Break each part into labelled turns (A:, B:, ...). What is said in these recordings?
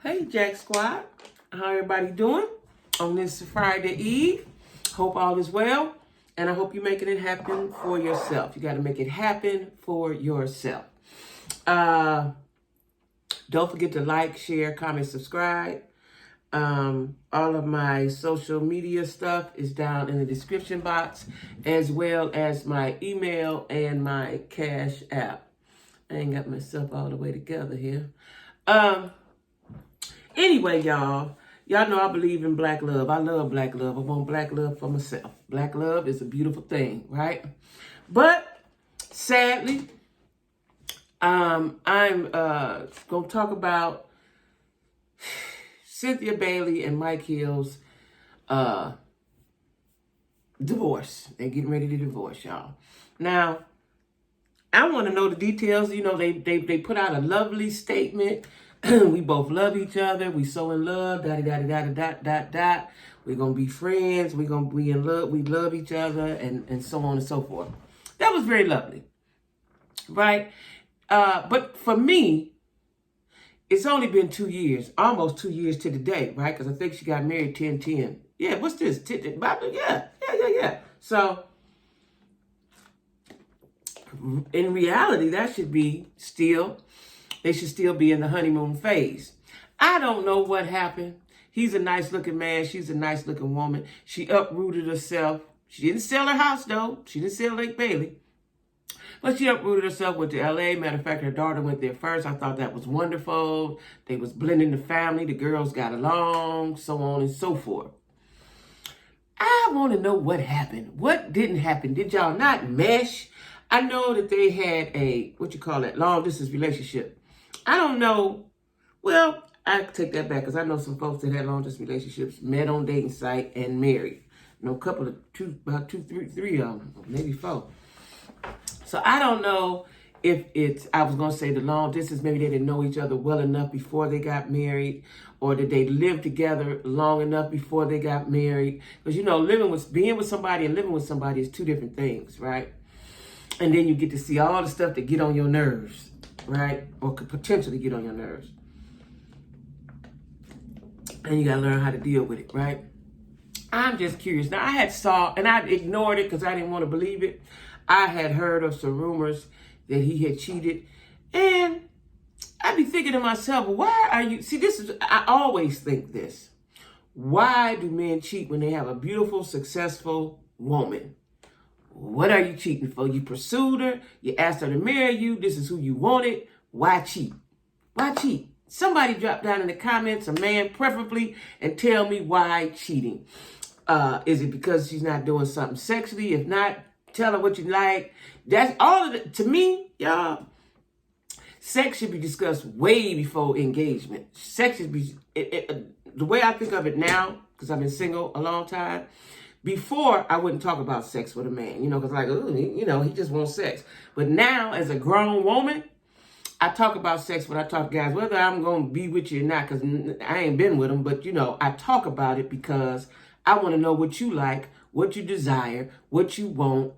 A: Hey, Jack Squad. How everybody doing on this Friday Eve? Hope all is well, and I hope you're making it happen for yourself. You got to make it happen for yourself. Don't forget to like, share, comment, subscribe. All of my social media stuff is down in the description box, as well as my email and my Cash App. I ain't got myself all the way together here. Anyway, y'all know I believe in black love. I love black love. I want black love for myself. Black love is a beautiful thing, right? But sadly, I'm going to talk about Cynthia Bailey and Mike Hill's divorce. They're getting ready to divorce, y'all. Now, I want to know the details. You know, they put out a lovely statement. We both love each other. We so in love. We're gonna be friends. We're gonna be in love. We love each other, and so on and so forth. That was very lovely, right? But for me, it's only been 2 years, almost 2 years to the day, right? Because I think she got married 10/10. Yeah, what's this? Yeah. So, in reality, that should be still. They should still be in the honeymoon phase. I don't know what happened. He's a nice looking man. She's a nice looking woman. She uprooted herself. She didn't sell her house though. She didn't sell Lake Bailey. But she uprooted herself, went to LA. Matter of fact, her daughter went there first. I thought that was wonderful. They was blending the family. The girls got along, so on and so forth. I want to know what happened. What didn't happen? Did y'all not mesh? I know that they had a, long distance relationship. I don't know. Well, I take that back because I know some folks that had long distance relationships, met on dating site and married. You know, about three of them, maybe four. So I don't know if I was going to say the long distance, maybe they didn't know each other well enough before they got married, or did they live together long enough before they got married? Because, you know, being with somebody and living with somebody is two different things, right? And then you get to see all the stuff that get on your nerves, right? Or could potentially get on your nerves. And you got to learn how to deal with it, right? I'm just curious. Now, I ignored it because I didn't want to believe it. I had heard of some rumors that he had cheated. And I'd be thinking to myself, I always think this. Why do men cheat when they have a beautiful, successful woman? What are you cheating for? You pursued her. You asked her to marry you. This is who you wanted. Why cheat? Why cheat? Somebody drop down in the comments, a man preferably, and tell me why cheating. Is it because she's not doing something sexually? If not, tell her what you like. That's all of it. To me, y'all, sex should be discussed way before engagement. Sex should be, the way I think of it now, because I've been single a long time, before, I wouldn't talk about sex with a man, you know, because he just wants sex. But now, as a grown woman, I talk about sex when I talk to guys, whether I'm going to be with you or not, because I ain't been with them. But, you know, I talk about it because I want to know what you like, what you desire, what you want,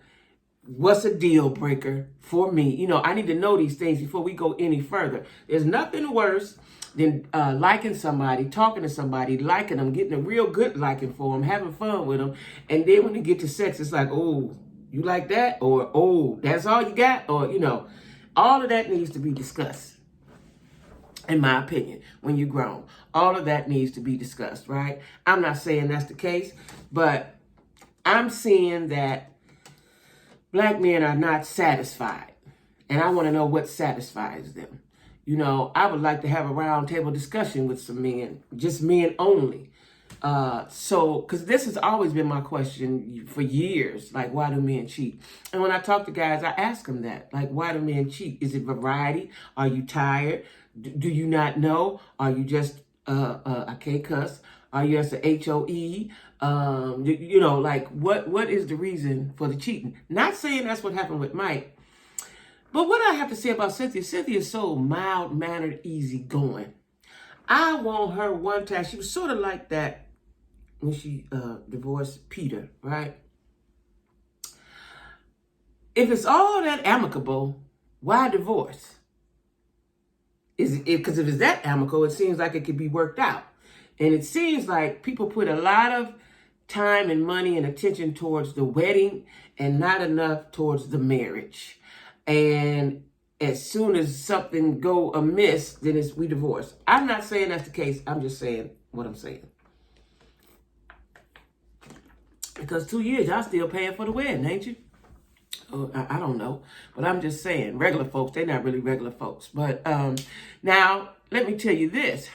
A: what's a deal breaker for me. You know, I need to know these things before we go any further. There's nothing worse than liking somebody, talking to somebody, liking them, getting a real good liking for them, having fun with them. And then when you get to sex, it's like, oh, you like that? Or, oh, that's all you got? Or, you know, all of that needs to be discussed, in my opinion, when you're grown. All of that needs to be discussed, right? I'm not saying that's the case, but I'm seeing that black men are not satisfied. And I want to know what satisfies them. You know, I would like to have a round table discussion with some men, just men only. Because this has always been my question for years, like, why do men cheat? And when I talk to guys, I ask them that, like, why do men cheat? Is it variety? Are you tired? Do you not know? Are you just, I can't cuss. Are you just a HOE? You know, like, what is the reason for the cheating? Not saying that's what happened with Mike. But what I have to say about Cynthia is so mild-mannered, easygoing. I want her one time. She was sort of like that when she divorced Peter, right? If it's all that amicable, why divorce? Because if it's that amicable, it seems like it could be worked out. And it seems like people put a lot of time and money and attention towards the wedding and not enough towards the marriage. And as soon as something go amiss, then we divorce. I'm not saying that's the case. I'm just saying what I'm saying. Because 2 years, y'all still paying for the wedding, ain't you? Oh, I don't know. But I'm just saying, regular folks, they're not really regular folks. But now, let me tell you this.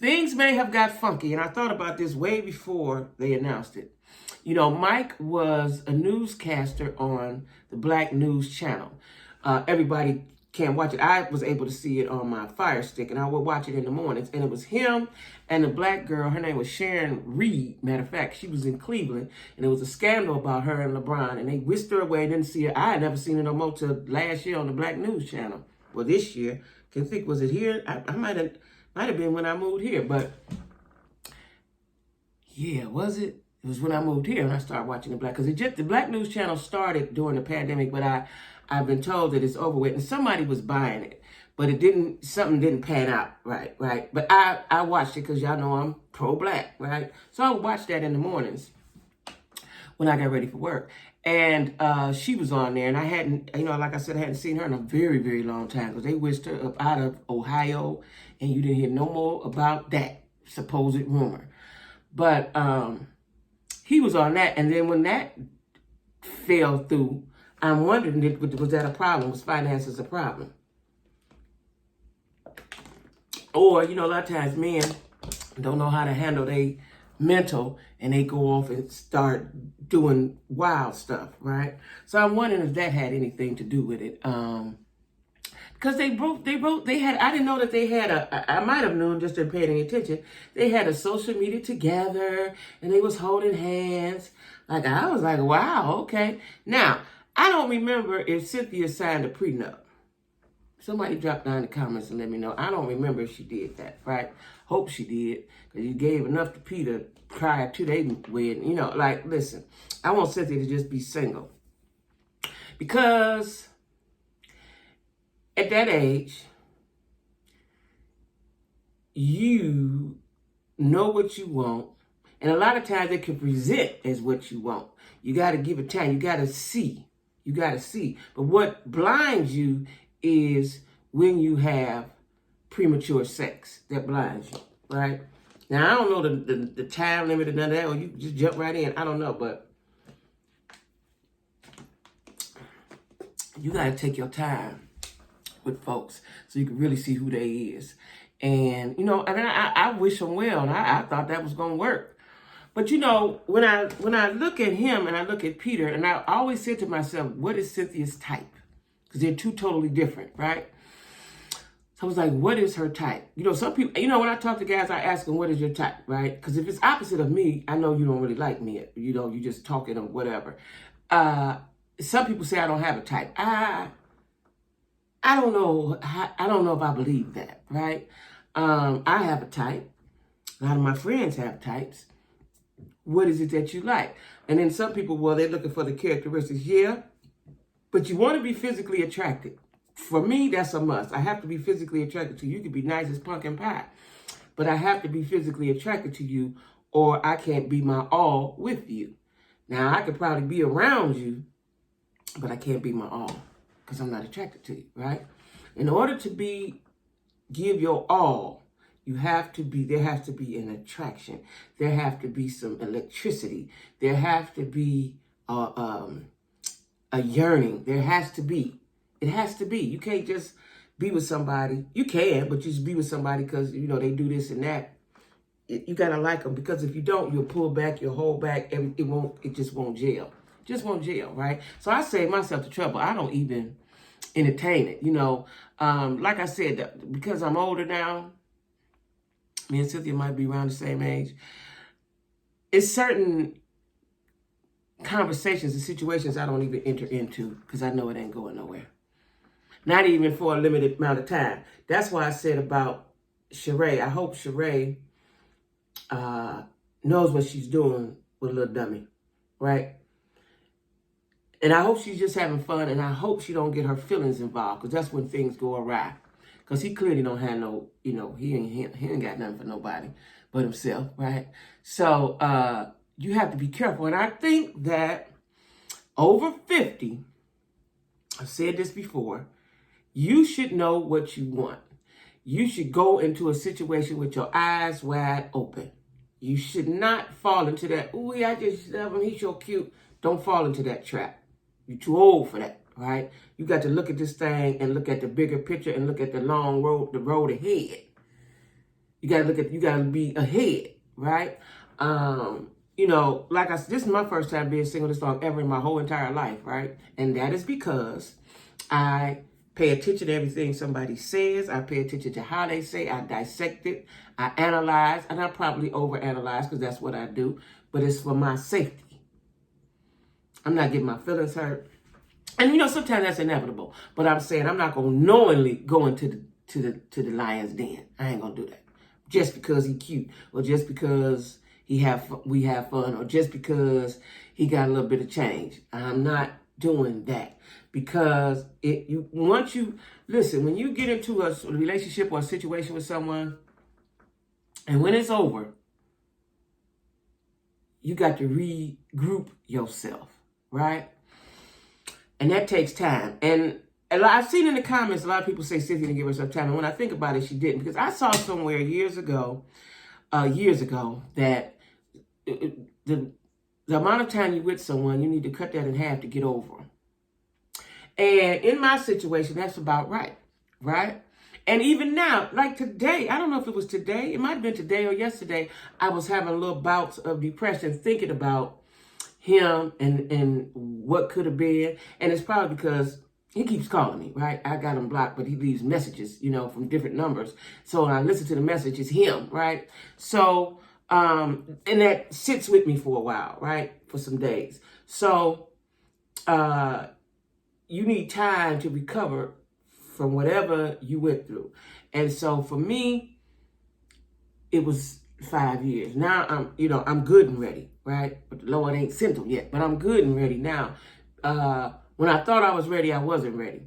A: Things may have got funky, and I thought about this way before they announced it. You know, Mike was a newscaster on the Black News Channel. Everybody can't watch it. I was able to see it on my Fire Stick, and I would watch it in the mornings. And it was him and the black girl. Her name was Sharon Reed. Matter of fact, she was in Cleveland, and it was a scandal about her and LeBron. And they whisked her away. Didn't see her. I had never seen her no more till last year on the Black News Channel. Well, this year, can think, was it here? I might have been when I moved here, but yeah, was it? It was when I moved here and I started watching the Black, because the Black News Channel started during the pandemic, but I've been told that it's over with, and somebody was buying it, but something didn't pan out right. But I watched it because y'all know I'm pro-Black, right? So I would watch that in the mornings when I got ready for work. And she was on there, and I hadn't, like I said, I hadn't seen her in a very, very long time, because they whisked her up out of Ohio, and you didn't hear no more about that supposed rumor. But he was on that, and then when that fell through, I'm wondering, was that a problem? Was finances a problem? Or, a lot of times men don't know how to handle their mental, and they go off and start doing wild stuff, right? So I'm wondering if that had anything to do with it. Because I didn't know that they had I might have known, just didn't pay any attention. They had a social media together, and they was holding hands. Like, I was like, wow, okay. Now, I don't remember if Cynthia signed a prenup. Somebody drop down in the comments and let me know. I don't remember if she did that, right? Hope she did, because you gave enough to Peter prior to their wedding. Listen, I want Cynthia to just be single. Because at that age, you know what you want, and a lot of times it can present as what you want. You got to give it time. You got to see. But what blinds you is when you have premature sex. That blinds you, right? Now, I don't know the time limit or none of that, or you just jump right in. I don't know, but you got to take your time with folks so you can really see who they is. And, and I wish them well, and I thought that was going to work. But, when I look at him and I look at Peter, and I always say to myself, what is Cynthia's type? Because they're two totally different, right? So I was like, what is her type? Some people, when I talk to guys, I ask them, what is your type, right? Because if it's opposite of me, I know you don't really like me. You just talking or whatever. Some people say I don't have a type. I don't know. I don't know if I believe that, right? I have a type. A lot of my friends have types. What is it that you like? And then some people, well, they're looking for the characteristics. Yeah, but you want to be physically attracted. For me, that's a must. I have to be physically attracted to you. You could be nice as pumpkin pie, but I have to be physically attracted to you, or I can't be my all with you. Now, I could probably be around you, but I can't be my all because I'm not attracted to you, right? In order to give your all, there has to be an attraction. There have to be some electricity. There have to be a yearning. It has to be. You can't just be with somebody. You can, but you just be with somebody because, they do this and that. You got to like them, because if you don't, you'll pull back, you'll hold back, and it just won't gel. Right? So I save myself the trouble. I don't even entertain it. Like I said, because I'm older now, me and Cynthia might be around the same age. It's certain conversations and situations I don't even enter into because I know it ain't going nowhere. Not even for a limited amount of time. That's why I said about Sheree. I hope Sheree knows what she's doing with a little dummy, right? And I hope she's just having fun, and I hope she don't get her feelings involved, because that's when things go awry. Because he clearly don't have no, he ain't got nothing for nobody but himself, right? So you have to be careful. And I think that over 50, I've said this before, you should know what you want. You should go into a situation with your eyes wide open. You should not fall into that, ooh, I just love him, he's so cute. Don't fall into that trap. You're too old for that, right? You got to look at this thing and look at the bigger picture and look at the long road, the road ahead. You got to be ahead, right? Like I said, this is my first time being single this long ever in my whole entire life, right? And that is because I pay attention to everything somebody says. I pay attention to how they say. I dissect it. I analyze. And I probably overanalyze because that's what I do. But it's for my safety. I'm not getting my feelings hurt. And, sometimes that's inevitable. But I'm saying I'm not going to knowingly go into the lion's den. I ain't going to do that. Just because he cute. Or just because we have fun. Or just because he got a little bit of change. I'm not doing that. Because when you get into a relationship or a situation with someone, and when it's over, you got to regroup yourself, right? And that takes time. And I've seen in the comments, a lot of people say Cynthia didn't give herself time. And when I think about it, she didn't. Because I saw somewhere years ago, that the amount of time you're with someone, you need to cut that in half to get over them. And in my situation, that's about right? And even now, like today, I don't know if it was today, it might have been today or yesterday, I was having little bouts of depression thinking about him and what could have been. And it's probably because he keeps calling me, right? I got him blocked, but he leaves messages, from different numbers. So when I listen to the message, it's him, right? So, and that sits with me for a while, right? For some days. So, you need time to recover from whatever you went through. And so for me, it was 5 years. Now I'm good and ready, right? But the Lord ain't sent them yet, but I'm good and ready now. When I thought I was ready, I wasn't ready.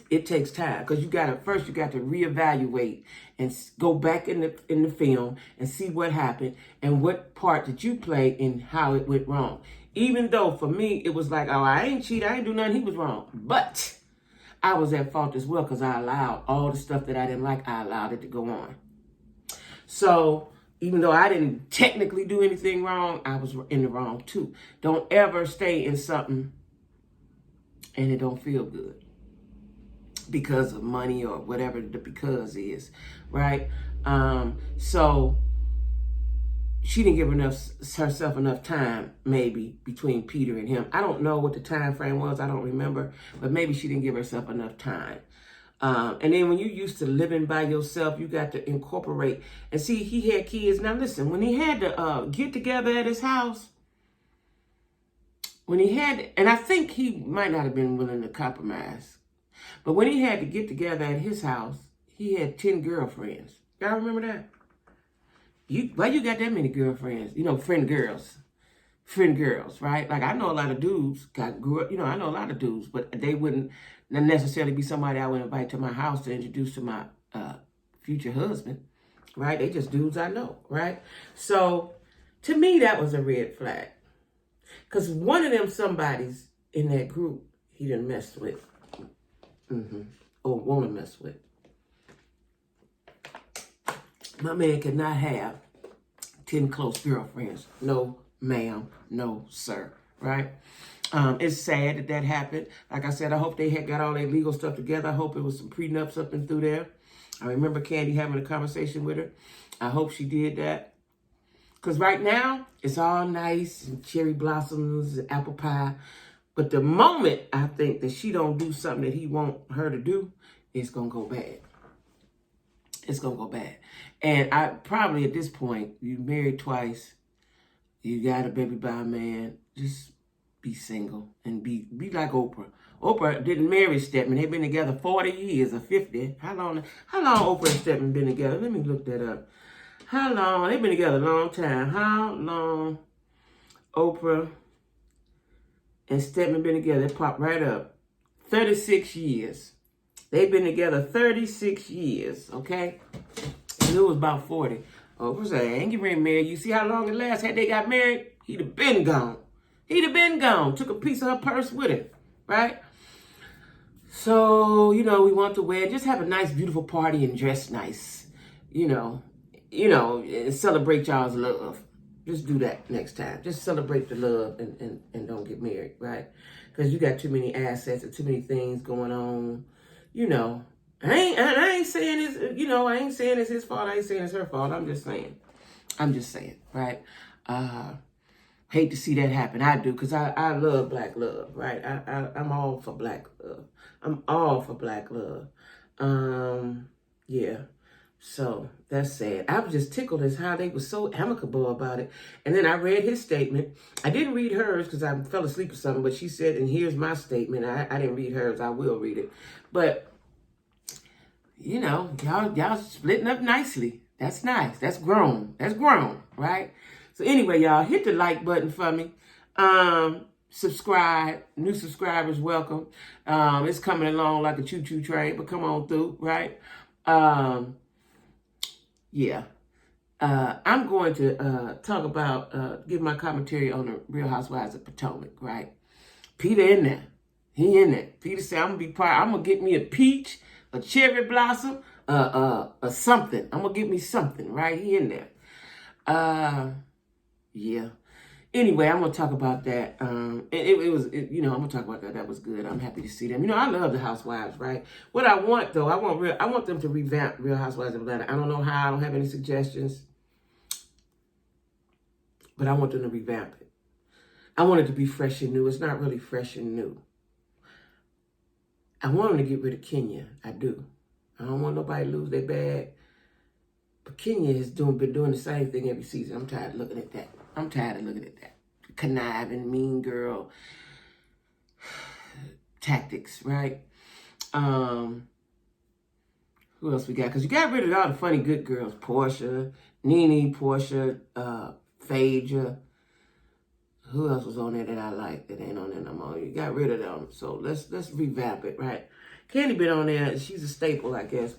A: It takes time because you got to reevaluate and go back in the film and see what happened and what part did you play in how it went wrong. Even though for me, it was like, oh, I ain't cheat, I ain't do nothing, he was wrong. But I was at fault as well because I allowed all the stuff that I didn't like, I allowed it to go on. So even though I didn't technically do anything wrong, I was in the wrong too. Don't ever stay in something and it don't feel good because of money or whatever the because is, right? So she didn't give herself enough time, maybe, between Peter and him. I don't know what the time frame was. I don't remember. But maybe she didn't give herself enough time. And then when you're used to living by yourself, you got to incorporate. And see, he had kids. Now, listen, when he had to get together at his house, and I think he might not have been willing to compromise. But when he had to get together at his house, he had 10 girlfriends. Y'all remember that? Why you got that many girlfriends? Friend girls, right? Like I know a lot of dudes grew up, I know a lot of dudes, but they wouldn't necessarily be somebody I would invite to my house to introduce to my future husband, right? They just dudes I know, right? So to me, that was a red flag. Because one of them somebodies in that group, he didn't mess with. Or want to mess with. My man could not have 10 close girlfriends. No, ma'am. No, sir. Right? It's sad that happened. Like I said, I hope they had got all their legal stuff together. I hope it was some prenups up and through there. I remember Candy having a conversation with her. I hope she did that. Because right now, it's all nice and cherry blossoms and apple pie. But the moment I think that she don't do something that he want her to do, it's going to go bad. It's going to go bad. And I probably at this point, you married twice, you got a baby by a man, just be single and be like Oprah. Oprah didn't marry Stedman. They've been together 40 years or 50. How long Oprah and Stedman been together? Let me look that up. How long? They've been together a long time. How long Oprah and Stedman been together? It popped right up. 36 years. They've been together 36 years, okay? And it was about 40. Oh, what's that? Ain't getting married. You see how long it lasts? Had they got married, he'd have been gone. He'd have been gone. Took a piece of her purse with him, right? So, you know, we want to wear, just have a nice, beautiful party and dress nice, you know, and celebrate y'all's love. Just do that next time. Just celebrate the love and don't get married, right? Because you got too many assets and too many things going on, you know. I ain't saying it's, you know, I ain't saying it's his fault. I ain't saying it's her fault. I'm just saying, right? Hate to see that happen. I do, because I love black love, right? I'm all for black love. I'm all for black love. Yeah. So that's sad. I was just tickled as how they were so amicable about it. And then I read his statement. I didn't read hers because I fell asleep or something, but she said, and here's my statement. I didn't read hers. I will read it. But, you know, y'all splitting up nicely. That's nice. That's grown. That's grown, right? So anyway, y'all, hit the like button for me. Subscribe. New subscribers, welcome. It's coming along like a choo-choo train, but come on through, right? Yeah. I'm going to talk about, give my commentary on the Real Housewives of Potomac, right? Peter in there. He in there. Peter said, I'm going to get me a peach, a cherry blossom, something. I'm going to get me something, right? He in there. Yeah. Anyway, I'm going to talk about that. You know, I'm going to talk about that. That was good. I'm happy to see them. You know, I love the Housewives, right? What I want, though, I want them to revamp Real Housewives of Atlanta. I don't know how. I don't have any suggestions. But I want them to revamp it. I want it to be fresh and new. It's not really fresh and new. I want them to get rid of Kenya. I do. I don't want nobody to lose their bag. But Kenya has been doing the same thing every season. I'm tired of looking at that. Conniving, mean girl tactics, right? Who else we got? Because you got rid of all the funny good girls. Portia, Phaedra. Who else was on there that I like that ain't on there no more? You got rid of them. So let's revamp it, right? Candy been on there. She's a staple, I guess.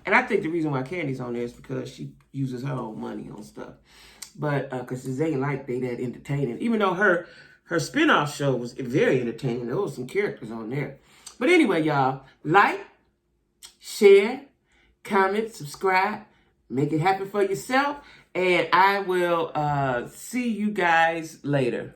A: And I think the reason why Candy's on there is because she uses her own money on stuff. But because it ain't like they that entertaining. Even though her spinoff show was very entertaining. There was some characters on there. But anyway, y'all, like, share, comment, subscribe. Make it happen for yourself. And I will see you guys later.